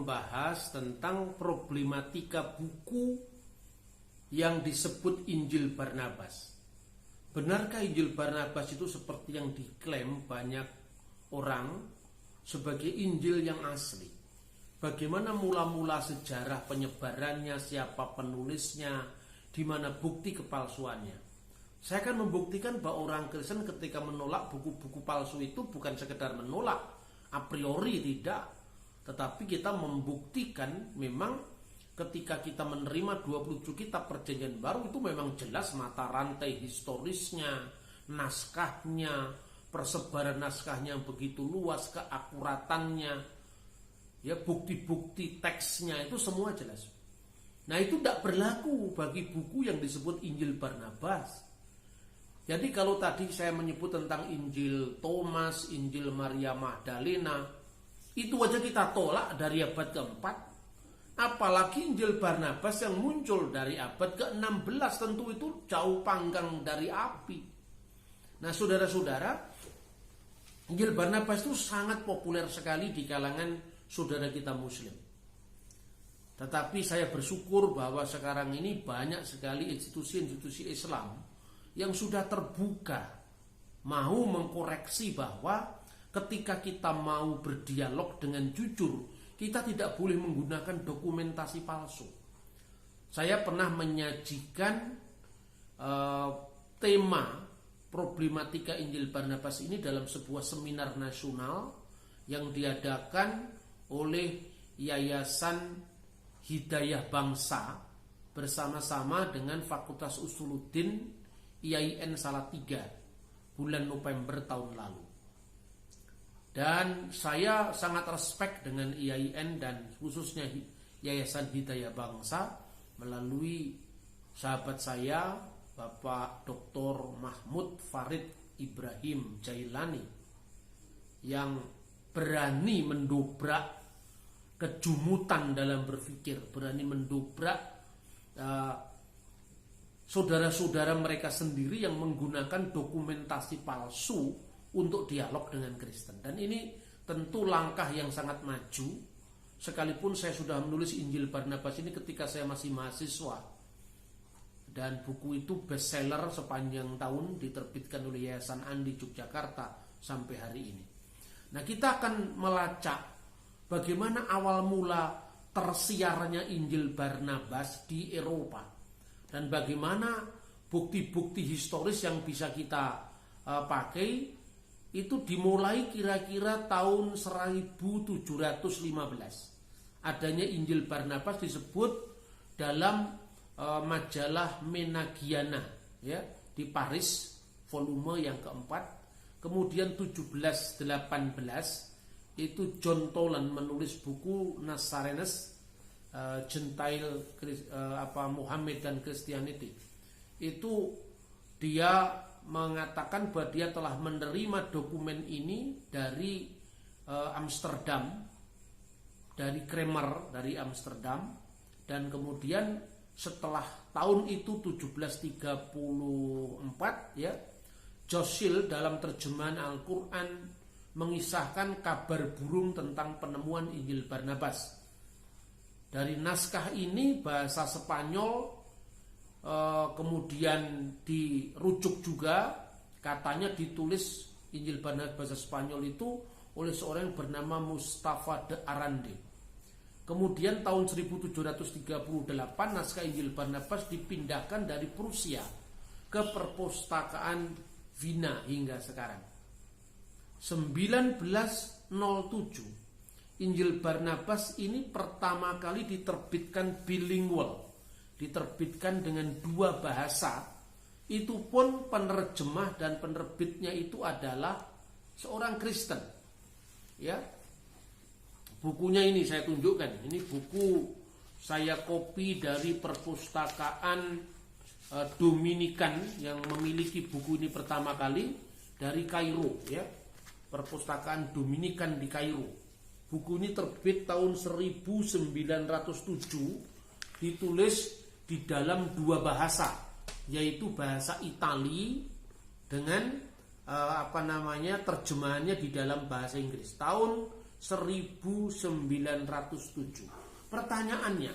membahas tentang problematika buku yang disebut Injil Barnabas. Benarkah Injil Barnabas itu seperti yang diklaim banyak orang sebagai Injil yang asli? Bagaimana mula-mula sejarah penyebarannya, siapa penulisnya, di mana bukti kepalsuannya? Saya akan membuktikan bahwa orang Kristen ketika menolak buku-buku palsu itu bukan sekedar menolak a priori, tidak, tetapi kita membuktikan memang ketika kita menerima 27 kitab perjanjian baru itu memang jelas mata rantai historisnya, naskahnya, persebaran naskahnya yang begitu luas, keakuratannya, ya, bukti-bukti teksnya itu semua jelas. Nah, itu tidak berlaku bagi buku yang disebut Injil Barnabas. Jadi kalau tadi saya menyebut tentang Injil Thomas, Injil Maria Magdalena, itu aja kita tolak dari abad keempat. Apalagi Injil Barnabas yang muncul dari abad ke-16, tentu itu jauh panggang dari api. Nah, saudara-saudara, Injil Barnabas itu sangat populer sekali di kalangan saudara kita Muslim. Tetapi saya bersyukur bahwa sekarang ini banyak sekali institusi-institusi Islam yang sudah terbuka, mau mengkoreksi bahwa ketika kita mau berdialog dengan jujur, kita tidak boleh menggunakan dokumentasi palsu. Saya pernah menyajikan tema problematika Injil Barnabas ini dalam sebuah seminar nasional yang diadakan oleh Yayasan Hidayah Bangsa bersama-sama dengan Fakultas Usuluddin IAIN Salatiga bulan November tahun lalu. Dan saya sangat respect dengan IAIN dan khususnya Yayasan Hidayah Bangsa melalui sahabat saya Bapak Dr. Mahmud Farid Ibrahim Jailani yang berani mendobrak kejumutan dalam berpikir, berani mendobrak saudara-saudara mereka sendiri yang menggunakan dokumentasi palsu untuk dialog dengan Kristen. Dan ini tentu langkah yang sangat maju, sekalipun saya sudah menulis Injil Barnabas ini ketika saya masih mahasiswa, dan buku itu bestseller sepanjang tahun, diterbitkan oleh Yayasan Andi Yogyakarta sampai hari ini. Nah, kita akan melacak bagaimana awal mula tersiarnya Injil Barnabas di Eropa, dan bagaimana bukti-bukti historis yang bisa kita pakai itu dimulai kira-kira tahun 1715. Adanya Injil Barnabas disebut dalam majalah Menagiana, ya, di Paris, volume yang keempat. Kemudian 1718 itu John Toland menulis buku Nazarenes, Gentile, Muhammad dan Christianity. Itu dia mengatakan bahwa dia telah menerima dokumen ini dari Amsterdam, dari Kramer dari Amsterdam, dan kemudian setelah tahun itu 1734, ya, Josil dalam terjemahan Al-Quran mengisahkan kabar burung tentang penemuan Injil Barnabas. Dari naskah ini bahasa Spanyol kemudian dirujuk juga, katanya ditulis Injil Barnabas bahasa Spanyol itu oleh seorang yang bernama Mustafa de Arande. Kemudian tahun 1738 naskah Injil Barnabas dipindahkan dari Prusia ke perpustakaan Wina hingga sekarang. 1907 Injil Barnabas ini pertama kali diterbitkan bilingual, diterbitkan dengan dua bahasa. Itu pun penerjemah dan penerbitnya itu adalah seorang Kristen, ya. Bukunya ini saya tunjukkan. Ini buku saya copy dari perpustakaan Dominikan yang memiliki buku ini pertama kali dari Kairo, ya. Perpustakaan Dominikan di Kairo. Buku ini terbit tahun 1907, ditulis di dalam dua bahasa, yaitu bahasa Itali dengan terjemahannya di dalam bahasa Inggris. Tahun 1907. Pertanyaannya,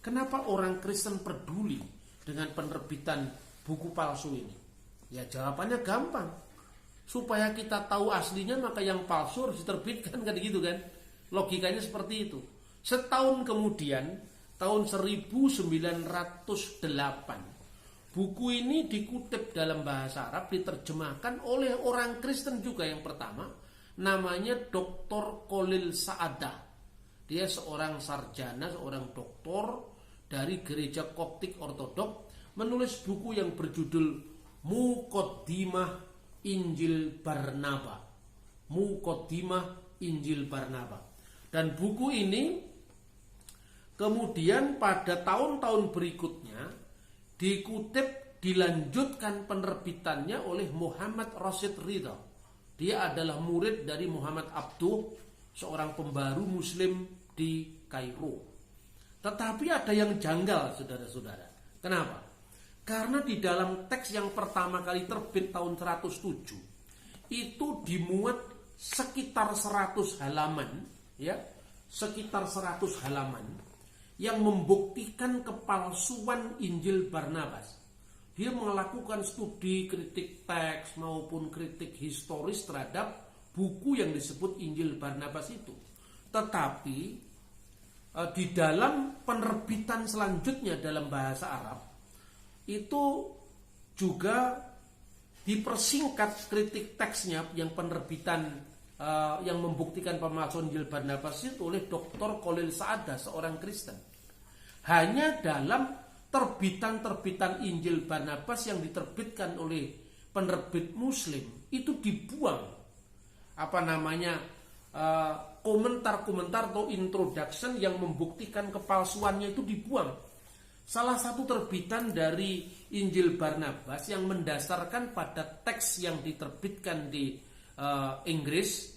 kenapa orang Kristen peduli dengan penerbitan buku palsu ini? Ya jawabannya gampang. Supaya kita tahu aslinya, maka yang palsu harus diterbitkan, kan gitu kan? Logikanya seperti itu. Setahun kemudian, tahun 1908, buku ini dikutip dalam bahasa Arab, diterjemahkan oleh orang Kristen juga yang pertama, namanya Dr. Khalil Sa'adah. Dia seorang sarjana, seorang doktor dari gereja Koptik Ortodok, menulis buku yang berjudul Muqaddimah Injil Barnaba. Muqaddimah Injil Barnaba. Dan buku ini kemudian pada tahun-tahun berikutnya dikutip, dilanjutkan penerbitannya oleh Muhammad Rashid Ridha. Dia adalah murid dari Muhammad Abduh, seorang pembaru muslim di Kairo. Tetapi ada yang janggal, saudara-saudara. Kenapa? Karena di dalam teks yang pertama kali terbit tahun 107 itu dimuat sekitar 100 halaman, ya, sekitar 100 halaman yang membuktikan kepalsuan Injil Barnabas. Dia melakukan studi kritik teks maupun kritik historis terhadap buku yang disebut Injil Barnabas itu. Tetapi di dalam penerbitan selanjutnya dalam bahasa Arab itu juga dipersingkat kritik teksnya yang penerbitan yang membuktikan pemalsuan Injil Barnabas itu oleh Dr. Khalil Sa'adah, seorang Kristen. Hanya dalam terbitan-terbitan Injil Barnabas yang diterbitkan oleh penerbit Muslim itu dibuang komentar-komentar atau introduction yang membuktikan kepalsuannya itu dibuang. Salah satu terbitan dari Injil Barnabas yang mendasarkan pada teks yang diterbitkan di Inggris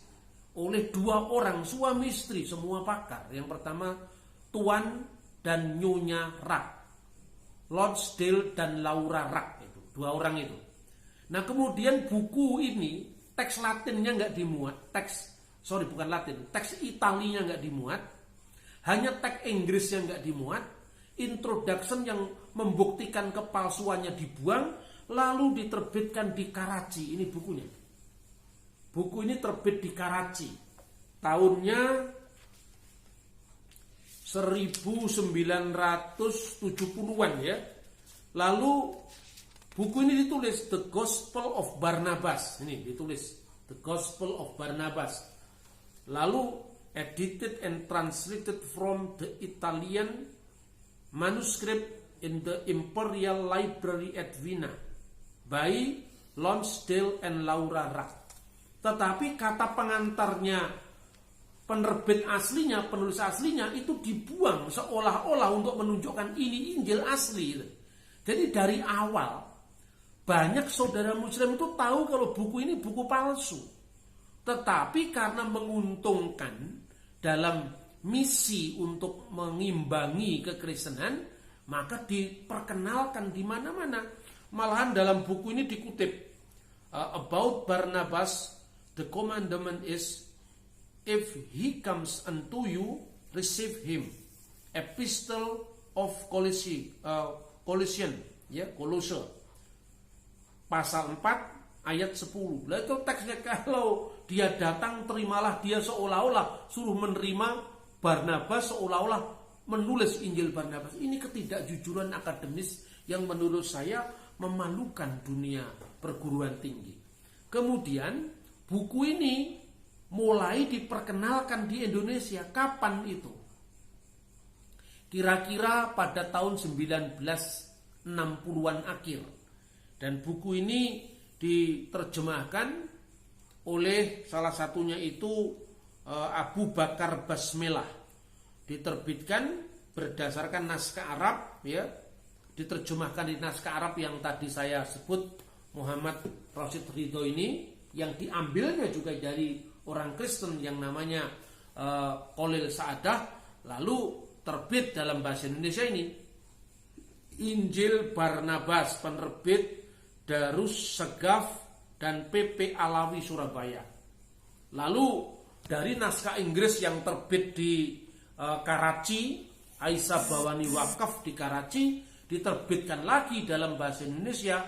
oleh dua orang suami istri, semua pakar. Yang pertama Tuan dan Nyonya Rack, Lonsdale dan Laura Rack, itu dua orang itu. Nah kemudian buku ini teks Latinnya nggak dimuat, teks Italinya nggak dimuat, hanya teks Inggrisnya nggak dimuat. Introduction yang membuktikan kepalsuannya dibuang, lalu diterbitkan di Karachi. Ini bukunya. Buku ini terbit di Karachi. Tahunnya 1970-an ya. Lalu buku ini ditulis The Gospel of Barnabas. Ini ditulis The Gospel of Barnabas. Lalu edited and translated from the Italian manuscript in the Imperial Library at Vienna by Lonsdale and Laura Rack. Tetapi kata pengantarnya, penerbit aslinya, penulis aslinya itu dibuang seolah-olah untuk menunjukkan ini Injil asli. Jadi dari awal banyak saudara Muslim itu tahu kalau buku ini buku palsu. Tetapi karena menguntungkan dalam misi untuk mengimbangi kekristenan, maka diperkenalkan di mana-mana. Malahan dalam buku ini dikutip about Barnabas, the commandment is, if he comes unto you, receive him. Epistle of Colossian, ya, Kolose, pasal 4 ayat 10. Lah itu teksnya, kalau dia datang terimalah dia, seolah-olah suruh menerima Barnabas, seolah-olah menulis Injil Barnabas. Ini ketidakjujuran akademis yang menurut saya memalukan dunia perguruan tinggi. Kemudian buku ini mulai diperkenalkan di Indonesia. Kapan itu? Kira-kira pada tahun 1960-an akhir. Dan buku ini diterjemahkan oleh salah satunya itu Abu Bakar Basmelah. Diterbitkan berdasarkan naskah Arab, ya, diterjemahkan di naskah Arab yang tadi saya sebut, Muhammad Rashid Ridha ini, yang diambilnya juga dari orang Kristen yang namanya Khalil Sa'adah. Lalu terbit dalam bahasa Indonesia ini Injil Barnabas, penerbit Darus Segaf dan PP Alawi Surabaya. Lalu dari naskah Inggris yang terbit di Karachi, Aisyah Bawani Wakaf di Karachi, diterbitkan lagi dalam bahasa Indonesia,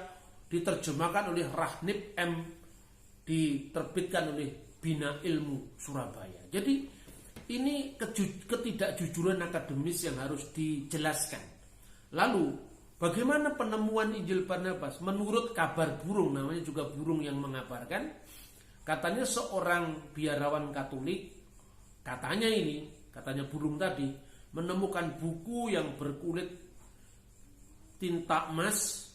diterjemahkan oleh Rahnib M, diterbitkan oleh Bina Ilmu Surabaya. Jadi ini ketidakjujuran akademis yang harus dijelaskan. Lalu bagaimana penemuan Injil Barnabas? Menurut kabar burung, namanya juga burung yang mengabarkan, katanya seorang biarawan Katolik, katanya burung tadi, menemukan buku yang berkulit tinta emas,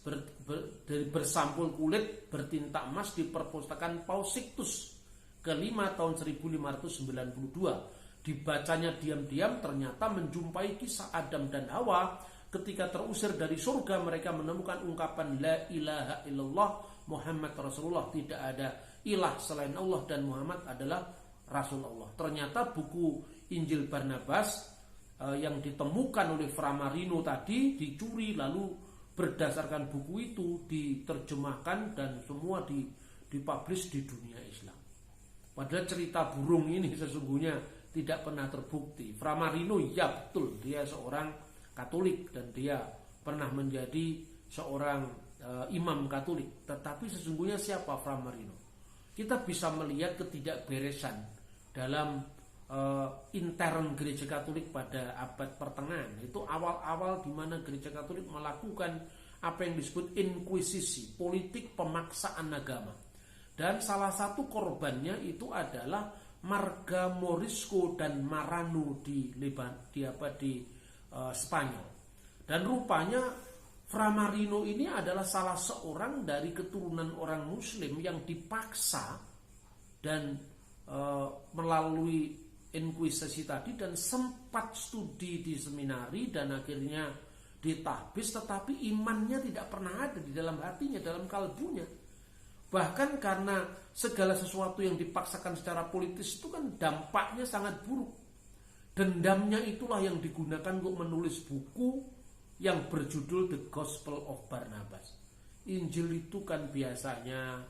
bersampul kulit bertinta emas di perpustakaan Paus Sixtus ke-5 tahun 1592. Dibacanya diam-diam, ternyata menjumpai kisah Adam dan Hawa. Ketika terusir dari surga, mereka menemukan ungkapan La ilaha illallah Muhammad Rasulullah. Tidak ada ilah selain Allah dan Muhammad adalah Rasulullah. Ternyata buku Injil Barnabas yang ditemukan oleh Fra Marino tadi dicuri, lalu berdasarkan buku itu diterjemahkan dan semua dipublish di dunia Islam. Padahal cerita burung ini sesungguhnya tidak pernah terbukti. Fra Marino ya betul, dia seorang Katolik dan dia pernah menjadi seorang imam Katolik. Tetapi sesungguhnya siapa Fra Marino? Kita bisa melihat ketidakberesan dalam intern gereja Katolik pada abad pertengahan. Itu awal-awal di mana gereja Katolik melakukan apa yang disebut inkuisisi, politik pemaksaan agama. Dan salah satu korbannya itu adalah Marga Morisco dan Marano di Spanyol. Dan rupanya Fra Marino ini adalah salah seorang dari keturunan orang Muslim yang dipaksa dan melalui inkuisisi tadi, dan sempat studi di seminari dan akhirnya ditahbis, tetapi imannya tidak pernah ada di dalam hatinya, dalam kalbunya. Bahkan karena segala sesuatu yang dipaksakan secara politis itu kan dampaknya sangat buruk. Dendamnya itulah yang digunakan untuk menulis buku yang berjudul The Gospel of Barnabas. Injil itu kan biasanya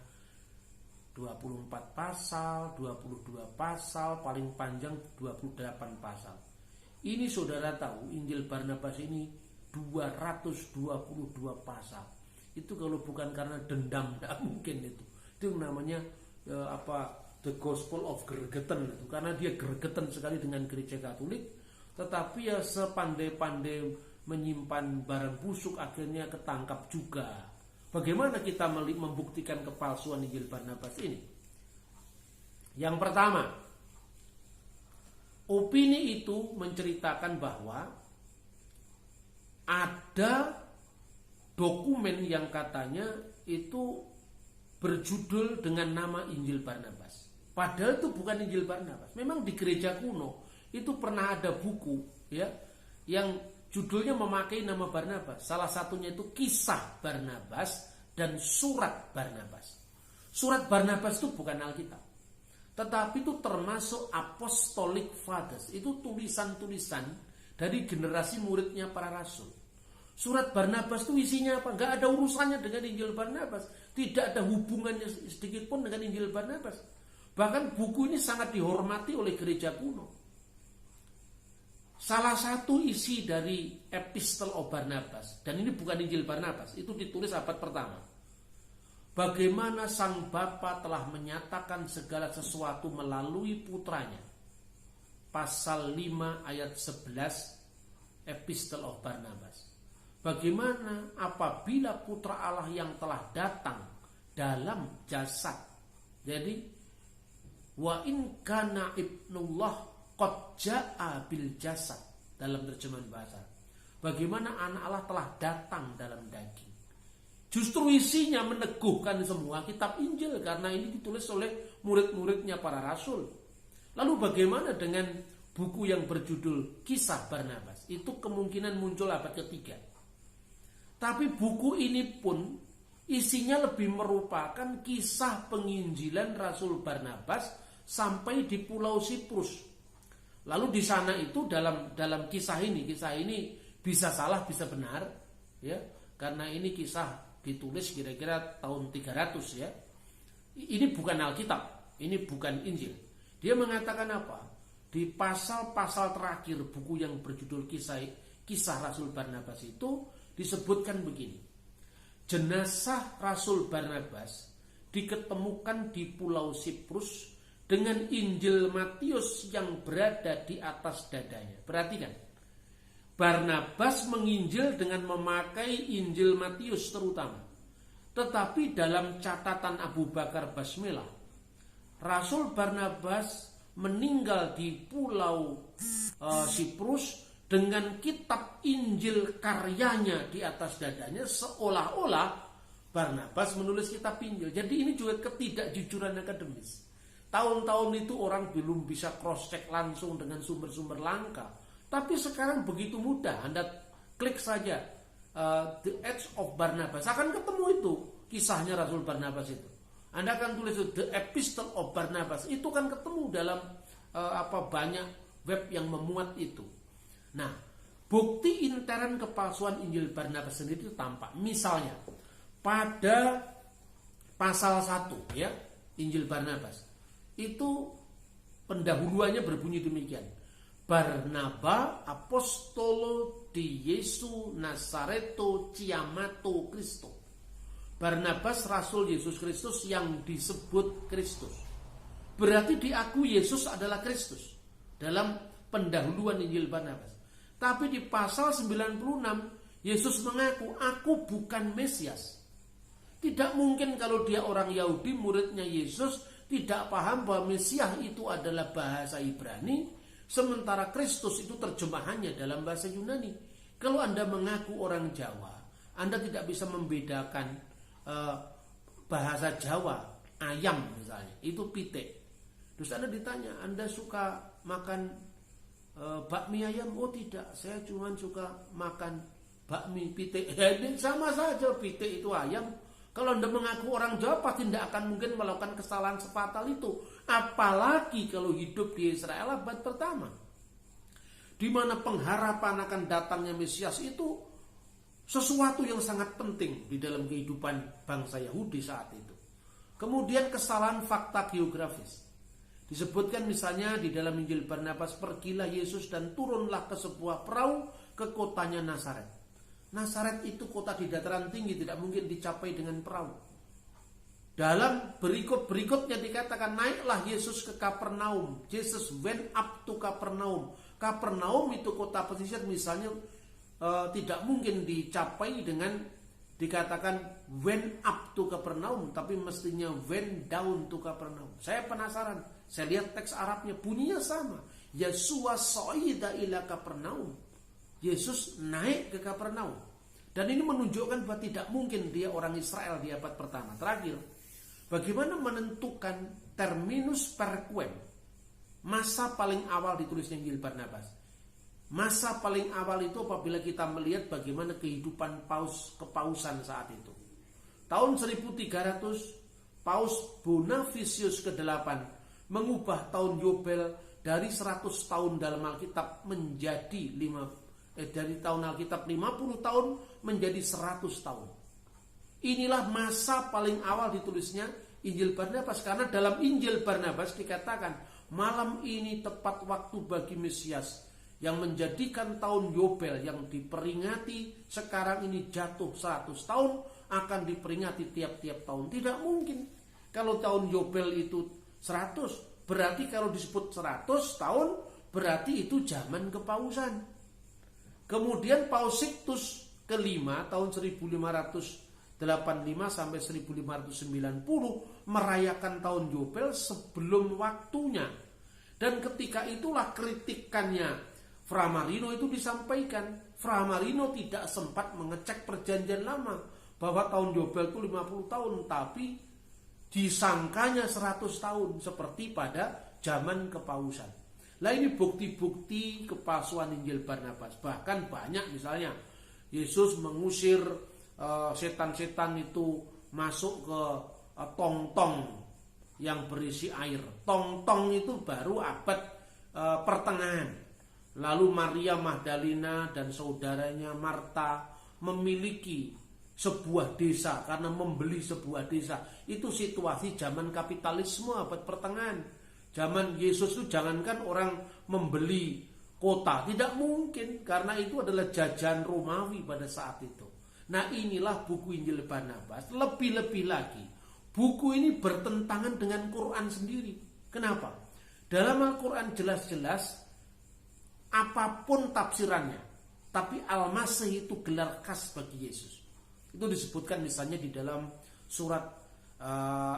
24 pasal, 22 pasal, paling panjang 28 pasal. Ini saudara tahu, Injil Barnabas ini 222 pasal. Itu kalau bukan karena dendam, tidak mungkin itu. Itu namanya The Gospel of Gregetan itu, karena dia gregetan sekali dengan gereja Katolik. Tetapi ya sepandai-pandai menyimpan barang busuk akhirnya ketangkap juga. Bagaimana kita membuktikan kepalsuan Injil Barnabas ini? Yang pertama, opini itu menceritakan bahwa ada dokumen yang katanya itu berjudul dengan nama Injil Barnabas. Padahal itu bukan Injil Barnabas. Memang di gereja kuno itu pernah ada buku ya yang judulnya memakai nama Barnabas. Salah satunya itu Kisah Barnabas dan Surat Barnabas. Surat Barnabas itu bukan Alkitab, tetapi itu termasuk Apostolic Fathers. Itu tulisan-tulisan dari generasi muridnya para rasul. Surat Barnabas itu isinya apa? Gak ada urusannya dengan Injil Barnabas. Tidak ada hubungannya sedikit pun dengan Injil Barnabas. Bahkan buku ini sangat dihormati oleh gereja kuno. Salah satu isi dari Epistle of Barnabas, dan ini bukan Injil Barnabas, itu ditulis abad pertama. Bagaimana sang Bapa telah menyatakan segala sesuatu melalui putranya. Pasal 5 ayat 11 Epistle of Barnabas. Bagaimana apabila putra Allah yang telah datang dalam jasad. Jadi wa in kana ibnullah qad jaa bil jasad dalam terjemahan bahasa. Bagaimana anak Allah telah datang dalam daging. Justru isinya meneguhkan semua kitab Injil karena ini ditulis oleh murid-muridnya para rasul. Lalu bagaimana dengan buku yang berjudul Kisah Barnabas? Itu kemungkinan muncul abad ketiga. Tapi buku ini pun isinya lebih merupakan kisah penginjilan Rasul Barnabas sampai di Pulau Siprus. Lalu di sana itu dalam kisah ini bisa salah bisa benar, ya, karena ini kisah ditulis kira-kira tahun 300 ya. Ini bukan Alkitab, ini bukan Injil. Dia mengatakan apa? Di pasal-pasal terakhir buku yang berjudul Kisah Rasul Barnabas itu disebutkan begini. Jenazah Rasul Barnabas diketemukan di Pulau Siprus dengan Injil Matius yang berada di atas dadanya. Perhatikan, Barnabas menginjil dengan memakai Injil Matius terutama. Tetapi dalam catatan Abu Bakar Basmelah, Rasul Barnabas meninggal di Pulau Siprus dengan kitab Injil karyanya di atas dadanya, seolah-olah Barnabas menulis kitab Injil. Jadi ini juga ketidakjujuran akademis. Tahun-tahun itu orang belum bisa cross-check langsung dengan sumber-sumber langka. Tapi sekarang begitu mudah, Anda klik saja The Acts of Barnabas, akan ketemu itu kisahnya Rasul Barnabas itu. Anda akan tulis The Epistle of Barnabas, itu kan ketemu dalam banyak web yang memuat itu. Nah, bukti intern kepalsuan Injil Barnabas sendiri itu tampak. Misalnya pada pasal 1 ya, Injil Barnabas itu pendahuluannya berbunyi demikian. Barnaba apostolo di Yesu Nazareto chiamato Cristo. Barnabas rasul Yesus Kristus yang disebut Kristus. Berarti diakui Yesus adalah Kristus dalam pendahuluan Injil Barnabas. Tapi di pasal 96 Yesus mengaku, aku bukan Mesias. Tidak mungkin kalau dia orang Yahudi, muridnya Yesus, tidak paham bahwa Mesias itu adalah bahasa Ibrani, sementara Kristus itu terjemahannya dalam bahasa Yunani. Kalau Anda mengaku orang Jawa, Anda tidak bisa membedakan bahasa Jawa, ayam misalnya, itu pitik. Terus Anda ditanya, Anda suka makan bakmi ayam? Oh tidak, saya cuma suka makan bakmi pitik. Sama saja, pitik itu ayam. Kalau Anda mengaku orang Jawa, pasti tidak akan mungkin melakukan kesalahan sefatal itu. Apalagi kalau hidup di Israel abad pertama, di mana pengharapan akan datangnya Mesias itu sesuatu yang sangat penting di dalam kehidupan bangsa Yahudi saat itu. Kemudian kesalahan fakta geografis. Disebutkan misalnya di dalam Injil Barnabas, pergilah Yesus dan turunlah ke sebuah perahu ke kotanya Nazaret. Nazaret itu kota di dataran tinggi, tidak mungkin dicapai dengan perahu. Dalam berikutnya dikatakan, naiklah Yesus ke Kapernaum. Jesus went up to Kapernaum. Kapernaum itu kota pesisir misalnya, tidak mungkin dicapai dengan dikatakan went up to Kapernaum, tapi mestinya went down to Kapernaum. Saya penasaran, saya lihat teks Arabnya bunyinya sama. Yesua so'ida ila Kapernaum. Yesus naik ke Kapernaum. Dan ini menunjukkan bahwa tidak mungkin dia orang Israel di abad pertama. Terakhir, bagaimana menentukan terminus per quem, masa paling awal ditulisnya Injil Barnabas. Masa paling awal itu apabila kita melihat bagaimana kehidupan kepausan saat itu. Tahun 1300, Paus Bonifacius ke-8 mengubah tahun Yobel dari 100 tahun dalam Alkitab menjadi dari tahun Alkitab 50 tahun menjadi 100 tahun. Inilah masa paling awal ditulisnya Injil Barnabas, karena dalam Injil Barnabas dikatakan malam ini tepat waktu bagi Mesias yang menjadikan tahun Yobel yang diperingati sekarang ini jatuh 100 tahun akan diperingati tiap-tiap tahun. Tidak mungkin. Kalau tahun Yobel itu 100, berarti kalau disebut 100 tahun berarti itu zaman kepausan. Kemudian Paus Sixtus ke-5 tahun 1585 sampai 1590 merayakan tahun Yobel sebelum waktunya. Dan ketika itulah kritikannya Fra Marino itu disampaikan. Fra Marino tidak sempat mengecek perjanjian lama bahwa tahun Yobel itu 50 tahun, tapi disangkanya 100 tahun seperti pada zaman kepausan. Nah, ini bukti-bukti kepalsuan Injil Barnabas. Bahkan banyak, misalnya Yesus mengusir setan-setan itu masuk ke tong-tong yang berisi air. Tong-tong itu baru abad pertengahan. Lalu Maria Magdalena dan saudaranya Marta memiliki sebuah desa karena membeli sebuah desa. Itu situasi zaman kapitalisme abad pertengahan. Zaman Yesus itu jangankan orang membeli kota, tidak mungkin, karena itu adalah jajahan Romawi pada saat itu. Nah, inilah buku Injil Barnabas. Lebih-lebih lagi, buku ini bertentangan dengan Quran sendiri. Kenapa? Dalam Al-Quran jelas-jelas apapun tafsirannya, tapi Al-Masih itu gelar khas bagi Yesus. Itu disebutkan misalnya di dalam surat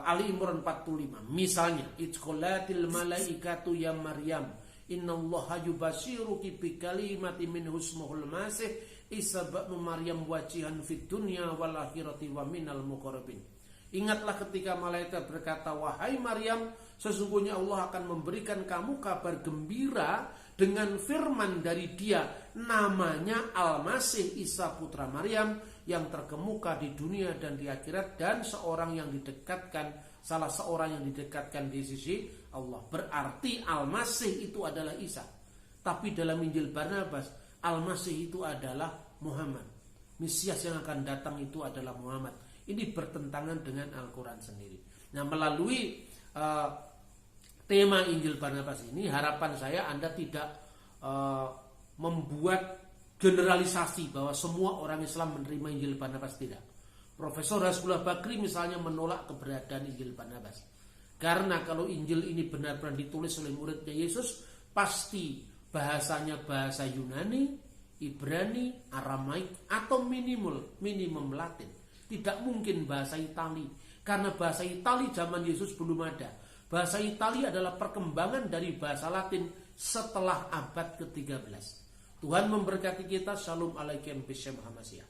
Ali Imran 45. Misalnya, Idzqalatil malaikatu ya Maryam, innallaha yubasyiruki bikalimati min husmuhul masih Isa ibnu Maryam wajihan fid dunya wal akhirati wa minal muqarrabin. Ingatlah ketika malaikat berkata, wahai Maryam, sesungguhnya Allah akan memberikan kamu kabar gembira dengan firman dari Dia, namanya Al-Masih Isa putra Maryam, yang terkemuka di dunia dan di akhirat, dan seorang yang didekatkan, salah seorang yang didekatkan di sisi Allah. Berarti Al-Masih itu adalah Isa. Tapi dalam Injil Barnabas, Al-Masih itu adalah Muhammad. Mesias yang akan datang itu adalah Muhammad. Ini bertentangan dengan Al-Quran sendiri. Nah, melalui tema Injil Barnabas ini, harapan saya Anda tidak membuat generalisasi bahwa semua orang Islam menerima Injil Barnabas. Tidak. Profesor Hasbullah Bakri misalnya menolak keberadaan Injil Barnabas, karena kalau Injil ini benar-benar ditulis oleh muridnya Yesus, pasti bahasanya bahasa Yunani, Ibrani, Aramaik, atau minimum Latin. Tidak mungkin bahasa Itali, karena bahasa Itali zaman Yesus belum ada. Bahasa Itali adalah perkembangan dari bahasa Latin setelah abad ke-13. Tuhan memberkati kita. Shalom alaikum bishem hamasia.